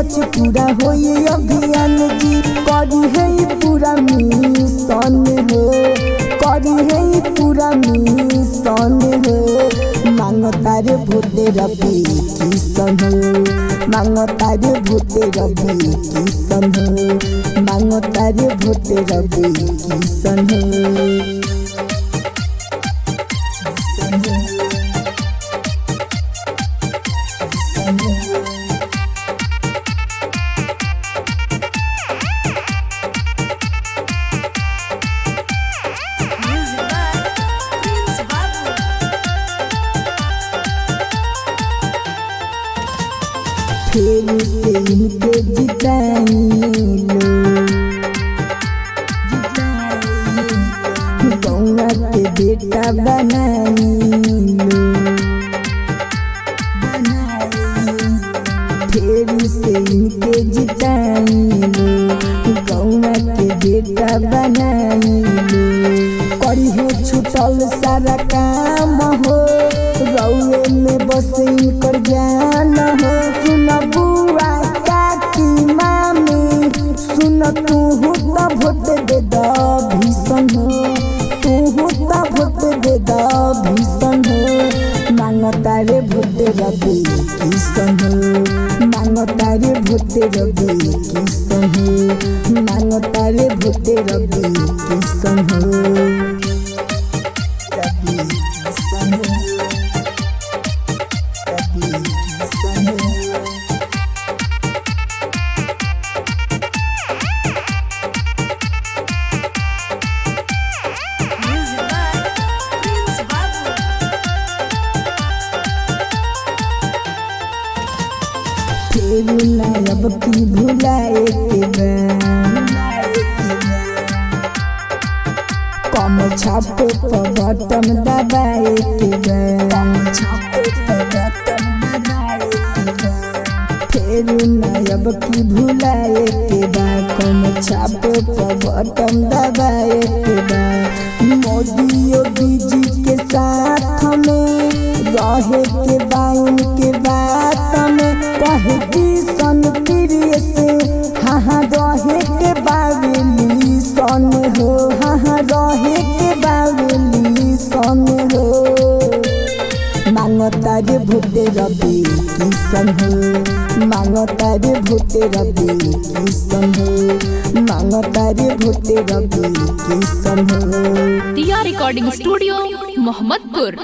सच पूरा होई अभियान जी करी है पूरा मिशन हो करी है पूरा मिशन हो मांगता रे भोटे रवि किशन हो मांगता रे भोटे रवि किशन हो मांगता रे भोटे रवि किशन हो फिर से इनके जिताइलो गौवा के बेटा बनाइलो फिर से इनके जिताइलो गौवा के बेटा बनाइलो करी है छूटल सारा काम हो रउए में बस इनकर जान हो सुन बुआ काकी मामी सुन तू तो भोट दे द भीषण हो तू तो भोट दे द भीषण हो मांगता रे भोट रवि किशन हो मांगता रे भोट रवि किशन हो मांगता रे भोट रवि किशन हो रवि किशन हो अब की भुलाए के कम छापे पर बटन दबाए के फिर अब की भुलाए के कम छापे पर बटन दबाए के मोदी योगी जी के साथ में रहे के बाइन के बात में कहे किशन प्रिय से हाँ रहे के बावेली सन हो हाँ रहे के बावेली सन हो मांगता रे भोटे रवि किशन हो मांगता रे भोटे रवि किशन हो मांगता रे भोटे रवि किशन हो। दिया रिकॉर्डिंग स्टूडियो मोहम्मदपुर।